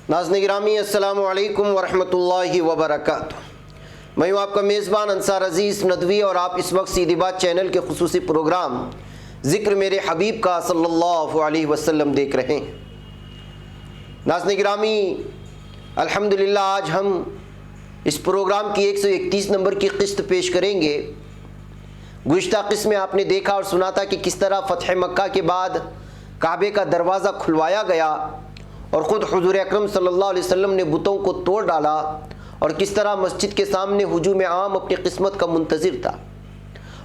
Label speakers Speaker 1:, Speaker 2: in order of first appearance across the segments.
Speaker 1: ناظرین گرامی السلام علیکم ورحمۃ اللہ وبرکاتہ۔ میں ہوں آپ کا میزبان انصار عزیز ندوی اور آپ اس وقت سیدھی بات چینل کے خصوصی پروگرام ذکر میرے حبیب کا صلی اللہ علیہ وسلم دیکھ رہے ہیں۔ ناظرین گرامی الحمدللہ آج ہم اس پروگرام کی 131 نمبر کی قسط پیش کریں گے۔ گزشتہ قسط میں آپ نے دیکھا اور سنا تھا کہ کس طرح فتح مکہ کے بعد کعبے کا دروازہ کھلوایا گیا اور خود حضور اکرم صلی اللہ علیہ وسلم نے بتوں کو توڑ ڈالا، اور کس طرح مسجد کے سامنے ہجوم عام اپنی قسمت کا منتظر تھا۔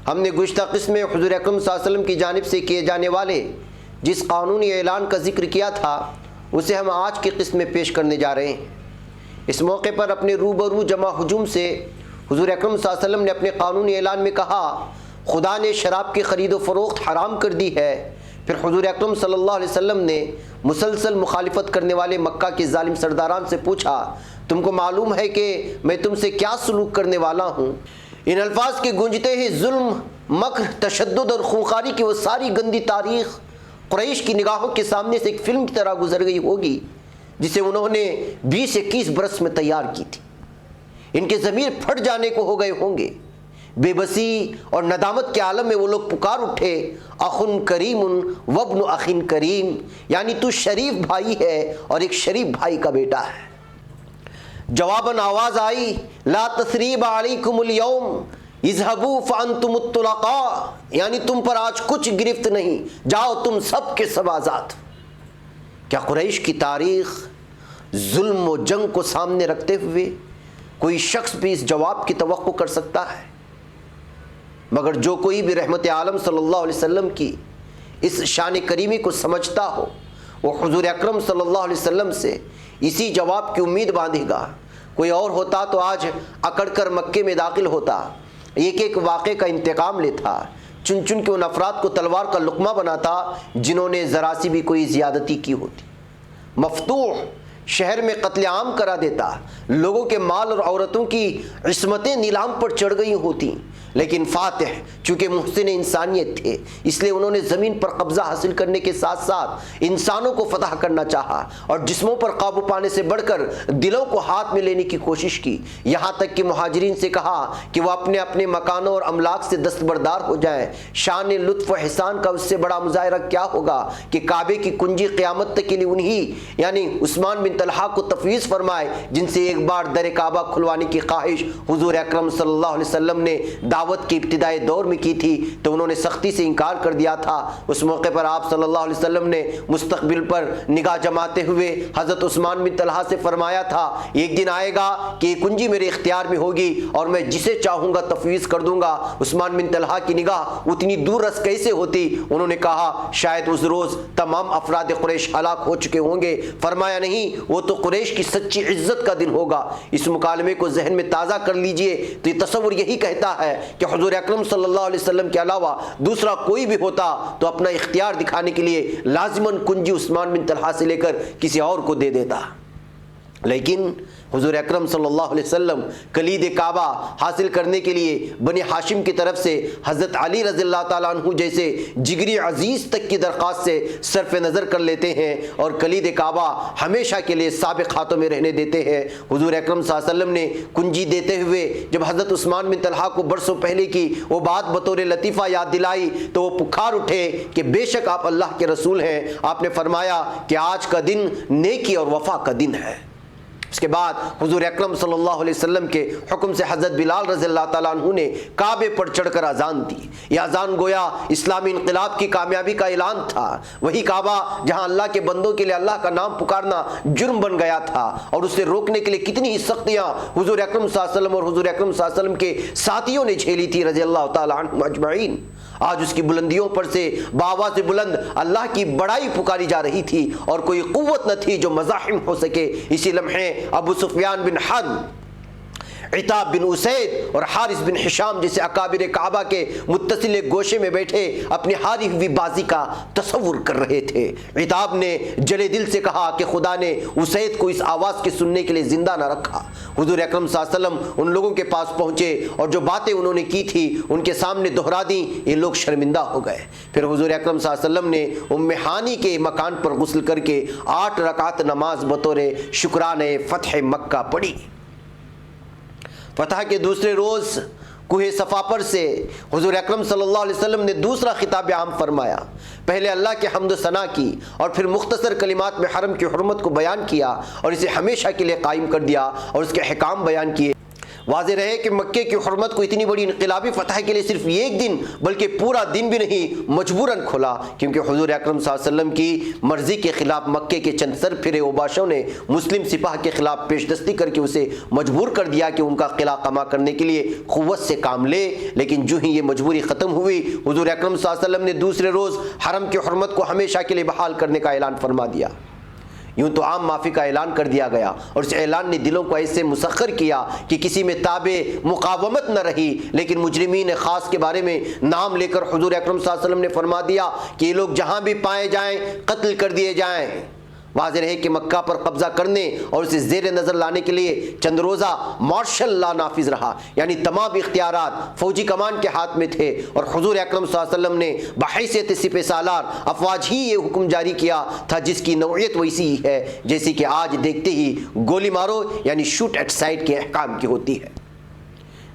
Speaker 1: ہم نے گزشتہ قسط میں حضور اکرم صلی اللہ علیہ وسلم کی جانب سے کیے جانے والے جس قانونی اعلان کا ذکر کیا تھا اسے ہم آج کی قسط میں پیش کرنے جا رہے ہیں۔ اس موقع پر اپنے روبرو جمع ہجوم سے حضور اکرم صلی اللہ علیہ وسلم نے اپنے قانونی اعلان میں کہا خدا نے شراب کی خرید و فروخت حرام کر دی ہے۔ پھر حضور اکرم صلی اللہ علیہ وسلم نے مسلسل مخالفت کرنے والے مکہ کے ظالم سرداران سے پوچھا تم کو معلوم ہے کہ میں تم سے کیا سلوک کرنے والا ہوں؟ ان الفاظ کے گونجتے ہی ظلم، مکر، تشدد اور خونخواری کی وہ ساری گندی تاریخ قریش کی نگاہوں کے سامنے سے ایک فلم کی طرح گزر گئی ہوگی جسے انہوں نے 20-21 برس میں تیار کی تھی۔ ان کے ضمیر پھٹ جانے کو ہو گئے ہوں گے۔ بے بسی اور ندامت کے عالم میں وہ لوگ پکار اٹھے اخن کریم وابن اخن کریم، یعنی تو شریف بھائی ہے اور ایک شریف بھائی کا بیٹا ہے۔ جواباً آواز آئی لا تثریب علیکم اليوم اذهبوا فانتم الطلقاء، یعنی تم پر آج کچھ گرفت نہیں، جاؤ تم سب کے سب آزاد۔ کیا قریش کی تاریخ ظلم و جنگ کو سامنے رکھتے ہوئے کوئی شخص بھی اس جواب کی توقع کر سکتا ہے؟ مگر جو کوئی بھی رحمت عالم صلی اللہ علیہ وسلم کی اس شان کریمی کو سمجھتا ہو وہ حضور اکرم صلی اللہ علیہ وسلم سے اسی جواب کی امید باندھے گا۔ کوئی اور ہوتا تو آج اکڑ کر مکے میں داخل ہوتا، ایک ایک واقعے کا انتقام لیتا، چن چن کے ان افراد کو تلوار کا لقمہ بناتا جنہوں نے ذرا سی بھی کوئی زیادتی کی ہوتی، مفتوح شہر میں قتل عام کرا دیتا، لوگوں کے مال اور عورتوں کی عصمتیں نیلام پر چڑھ گئی ہوتی، لیکن فاتح چونکہ محسن انسانیت تھے اس لیے انہوں نے زمین پر قبضہ حاصل کرنے کے ساتھ ساتھ انسانوں کو فتح کرنا چاہا اور جسموں پر قابو پانے سے بڑھ کر دلوں کو ہاتھ میں لینے کی کوشش کی، یہاں تک کہ مہاجرین سے کہا کہ وہ اپنے اپنے مکانوں اور املاک سے دستبردار ہو جائیں۔ شان لطف و احسان کا اس سے بڑا مظاہرہ کیا ہوگا کہ کعبے کی کنجی قیامت تک کے لیے انہی یعنی عثمان بن طلحہ کو تفویض فرمائے جن سے ایک بار در کعبہ کھلوانے کی خواہش حضور اکرم صلی اللہ علیہ وسلم نے دعوت کی ابتدائی دور میں کی تھی تو انہوں نے سختی سے انکار کر دیا تھا۔ اس موقع پر آپ صلی اللہ علیہ وسلم نے مستقبل پر نگاہ جماتے ہوئے حضرت عثمان بن طلحہ سے فرمایا تھا ایک دن آئے گا کہ یہ کنجی میرے اختیار میں ہوگی اور میں جسے چاہوں گا تفویض کر دوں گا۔ عثمان بن طلحہ کی نگاہ اتنی دور رس کیسے ہوتی؟ انہوں نے کہا شاید اس روز تمام افراد قریش ہلاک ہو چکے ہوں گے۔ فرمایا نہیں، وہ تو قریش کی سچی عزت کا دن ہوگا۔ اس مکالمے کو ذہن میں تازہ کر لیجئے تو یہ تصور یہی کہتا ہے کہ حضور اکرم صلی اللہ علیہ وسلم کے علاوہ دوسرا کوئی بھی ہوتا تو اپنا اختیار دکھانے کے لیے لازماً کنجی عثمان بن طلحہ سے لے کر کسی اور کو دے دیتا، لیکن حضور اکرم صلی اللہ علیہ وسلم کلید کعبہ حاصل کرنے کے لیے بنی ہاشم کی طرف سے حضرت علی رضی اللہ تعالیٰ عنہ جیسے جگری عزیز تک کی درخواست سے صرف نظر کر لیتے ہیں اور کلید کعبہ ہمیشہ کے لیے سابق ہاتھوں میں رہنے دیتے ہیں۔ حضور اکرم صلی اللہ علیہ وسلم نے کنجی دیتے ہوئے جب حضرت عثمان بن طلحہ کو برسوں پہلے کی وہ بات بطور لطیفہ یاد دلائی تو وہ پکار اٹھے کہ بے شک آپ اللہ کے رسول ہیں۔ آپ نے فرمایا کہ آج کا دن نیکی اور وفا کا دن ہے۔ اس کے بعد حضور اکرم صلی اللہ علیہ وسلم کے حکم سے حضرت بلال رضی اللہ تعالیٰ عنہ نے کعبے پر چڑھ کر اذان دی۔ یہ اذان گویا اسلامی انقلاب کی کامیابی کا اعلان تھا۔ وہی کعبہ جہاں اللہ کے بندوں کے لیے اللہ کا نام پکارنا جرم بن گیا تھا اور اسے روکنے کے لیے کتنی ہی سختیاں حضور اکرم صلی اللہ علیہ وسلم اور حضور اکرم صلی اللہ علیہ وسلم کے ساتھیوں نے جھیلی تھی رضی اللہ تعالیٰ عنہم اجمعین۔ آج اس کی بلندیوں پر سے بآواز بلند اللہ کی بڑائی پکاری جا رہی تھی اور کوئی قوت نہ تھی جو مزاحم ہو سکے۔ اسی لمحے ابو سفیان بن حرب عتاب بن اسید اور حارث بن ہشام جیسے اکابر کعبہ کے متصل ایک گوشے میں بیٹھے اپنی ہاری ہوئی بازی کا تصور کر رہے تھے۔ عتاب نے جلے دل سے کہا کہ خدا نے اسید کو اس آواز کے سننے کے لیے زندہ نہ رکھا۔ حضور اکرم صلی اللہ علیہ وسلم ان لوگوں کے پاس پہنچے اور جو باتیں انہوں نے کی تھی ان کے سامنے دہرا دیں۔ یہ لوگ شرمندہ ہو گئے۔ پھر حضور اکرم صلی اللہ علیہ وسلم نے ام ہانی کے مکان پر غسل کر کے 8 رکعت نماز بطور شکرانے فتح مکہ پڑھی۔ فتح کے دوسرے روز کوہ صفا پر سے حضور اکرم صلی اللہ علیہ وسلم نے دوسرا خطاب عام فرمایا۔ پہلے اللہ کے حمد و ثنا کی اور پھر مختصر کلمات میں حرم کی حرمت کو بیان کیا اور اسے ہمیشہ کے لیے قائم کر دیا اور اس کے احکام بیان کیے۔ واضح رہے کہ مکے کی حرمت کو اتنی بڑی انقلابی فتح کے لیے صرف ایک دن بلکہ پورا دن بھی نہیں مجبوراً کھلا، کیونکہ حضور اکرم صلی اللہ علیہ وسلم کی مرضی کے خلاف مکے کے چند سر پھرے اوباشوں نے مسلم سپاہ کے خلاف پیش دستی کر کے اسے مجبور کر دیا کہ ان کا قلعہ قمع کرنے کے لیے قوت سے کام لے۔ لیکن جو ہی یہ مجبوری ختم ہوئی، حضور اکرم صلی اللہ علیہ وسلم نے دوسرے روز حرم کی حرمت کو ہمیشہ کے لیے بحال کرنے کا اعلان فرما دیا۔ یوں تو عام معافی کا اعلان کر دیا گیا اور اس اعلان نے دلوں کو ایسے مسخر کیا کہ کسی میں تاب مقاومت نہ رہی۔ لیکن مجرمین خاص کے بارے میں نام لے کر حضور اکرم صلی اللہ علیہ وسلم نے فرما دیا کہ یہ لوگ جہاں بھی پائے جائیں قتل کر دیے جائیں۔ واضح رہے کہ مکہ پر قبضہ کرنے اور اسے زیر نظر لانے کے لیے چند روزہ مارشل لا نافذ رہا، یعنی تمام اختیارات فوجی کمان کے ہاتھ میں تھے اور حضور اکرم صلی اللہ علیہ وسلم نے بحیثیت سپہ سالار افواج ہی یہ حکم جاری کیا تھا جس کی نوعیت ویسی ہی ہے جیسی کہ آج دیکھتے ہی گولی مارو یعنی شوٹ ایٹ سائٹ کے احکام کی ہوتی ہے۔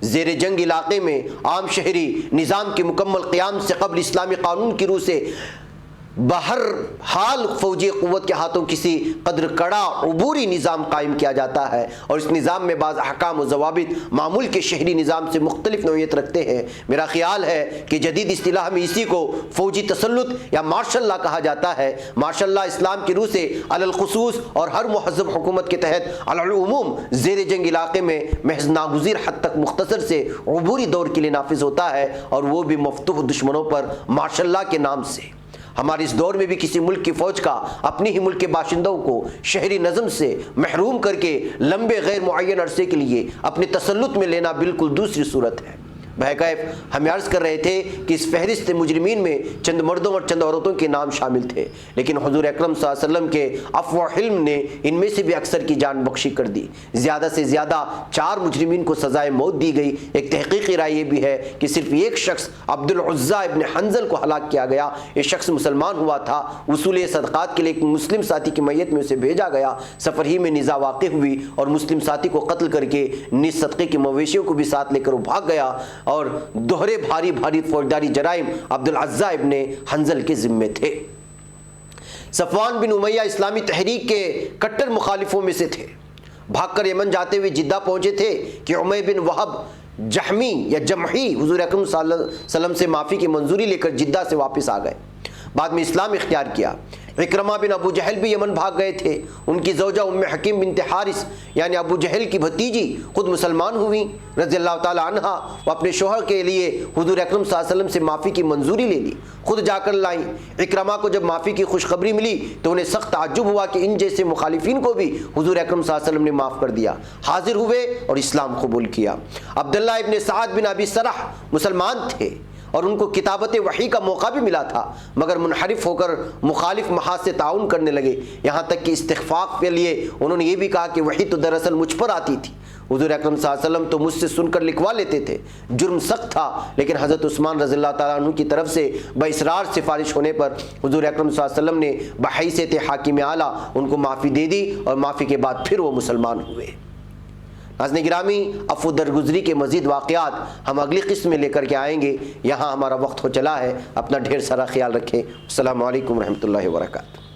Speaker 1: زیر جنگ علاقے میں عام شہری نظام کے مکمل قیام سے قبل اسلامی قانون کی روح سے بہر حال فوجی قوت کے ہاتھوں کسی قدر کڑا عبوری نظام قائم کیا جاتا ہے اور اس نظام میں بعض احکام و ضوابط معمول کے شہری نظام سے مختلف نوعیت رکھتے ہیں۔ میرا خیال ہے کہ جدید اصطلاح میں اسی کو فوجی تسلط یا مارشل لا کہا جاتا ہے۔ مارشل لا اسلام کی روح سے علی الخصوص اور ہر مہذب حکومت کے تحت علی العموم زیر جنگ علاقے میں محض ناگزیر حد تک مختصر سے عبوری دور کے لیے نافذ ہوتا ہے، اور وہ بھی مفتوح دشمنوں پر مارشل لا کے نام سے۔ ہمارے اس دور میں بھی کسی ملک کی فوج کا اپنے ہی ملک کے باشندوں کو شہری نظم سے محروم کر کے لمبے غیر معین عرصے کے لیے اپنے تسلط میں لینا بالکل دوسری صورت ہے۔ بہرکیف ہم عرض کر رہے تھے کہ اس فہرست مجرمین میں چند مردوں اور چند عورتوں کے نام شامل تھے، لیکن حضور اکرم صلی اللہ علیہ وسلم کے عفو و حلم نے ان میں سے بھی اکثر کی جان بخشی کر دی۔ زیادہ سے زیادہ 4 مجرمین کو سزائے موت دی گئی۔ ایک تحقیقی رائے یہ بھی ہے کہ صرف ایک شخص عبد العزیٰ ابن حنظل کو ہلاک کیا گیا۔ یہ شخص مسلمان ہوا تھا، وصول صدقات کے لیے ایک مسلم ساتھی کی میت میں اسے بھیجا گیا۔ سفر ہی میں نزاع واقع ہوئی اور مسلم ساتھی کو قتل کر کے نصف صدقے کے مویشیوں کو بھی ساتھ لے کر وہ بھاگ گیا، اور دوہرے بھاری فوجداری جرائم عبد العزیٰ ابن حنظل کے ذمے تھے۔ صفوان بن امیہ اسلامی تحریک کے کٹر مخالفوں میں سے تھے۔ بھاگ کر یمن جاتے ہوئے جدہ پہنچے تھے کہ امیہ بن وہب جہمی یا جمحی حضور اکرم صلی اللہ علیہ وسلم سے معافی کی منظوری لے کر جدہ سے واپس آ گئے، بعد میں اسلام اختیار کیا۔ اکرمہ بن ابو جہل بھی یمن بھاگ گئے تھے۔ ان کی زوجہ ام حکیم بنت حارث یعنی ابو جہل کی بھتیجی خود مسلمان ہوئیں رضی اللہ تعالی عنہا۔ وہ اپنے شوہر کے لیے حضور اکرم صلی اللہ علیہ وسلم سے معافی کی منظوری لے لی، خود جا کر لائیں۔ اکرمہ کو جب معافی کی خوشخبری ملی تو انہیں سخت تعجب ہوا کہ ان جیسے مخالفین کو بھی حضور اکرم صلی اللہ علیہ وسلم نے معاف کر دیا۔ حاضر ہوئے اور اسلام قبول کیا۔ عبداللہ ابن سعد بن ابی سرح مسلمان تھے اور ان کو کتابت وحی کا موقع بھی ملا تھا، مگر منحرف ہو کر مخالف محاذ سے تعاون کرنے لگے، یہاں تک کہ استخفاف کے لیے انہوں نے یہ بھی کہا کہ وحی تو دراصل مجھ پر آتی تھی۔ حضور اکرم صلی اللہ علیہ وسلم تو مجھ سے سن کر لکھوا لیتے تھے۔ جرم سخت تھا، لیکن حضرت عثمان رضی اللہ تعالیٰ عنہ کی طرف سے باصرار سفارش ہونے پر حضور اکرم صلی اللہ علیہ وسلم نے بحیثیت حاکم اعلیٰ ان کو معافی دے دی، اور معافی کے بعد پھر وہ مسلمان ہوئے۔ ناظرین گرامی، عفو درگزری کے مزید واقعات ہم اگلی قسط میں لے کر کے آئیں گے۔ یہاں ہمارا وقت ہو چلا ہے، اپنا ڈھیر سارا خیال رکھیں۔ السلام علیکم ورحمۃ اللہ وبرکاتہ۔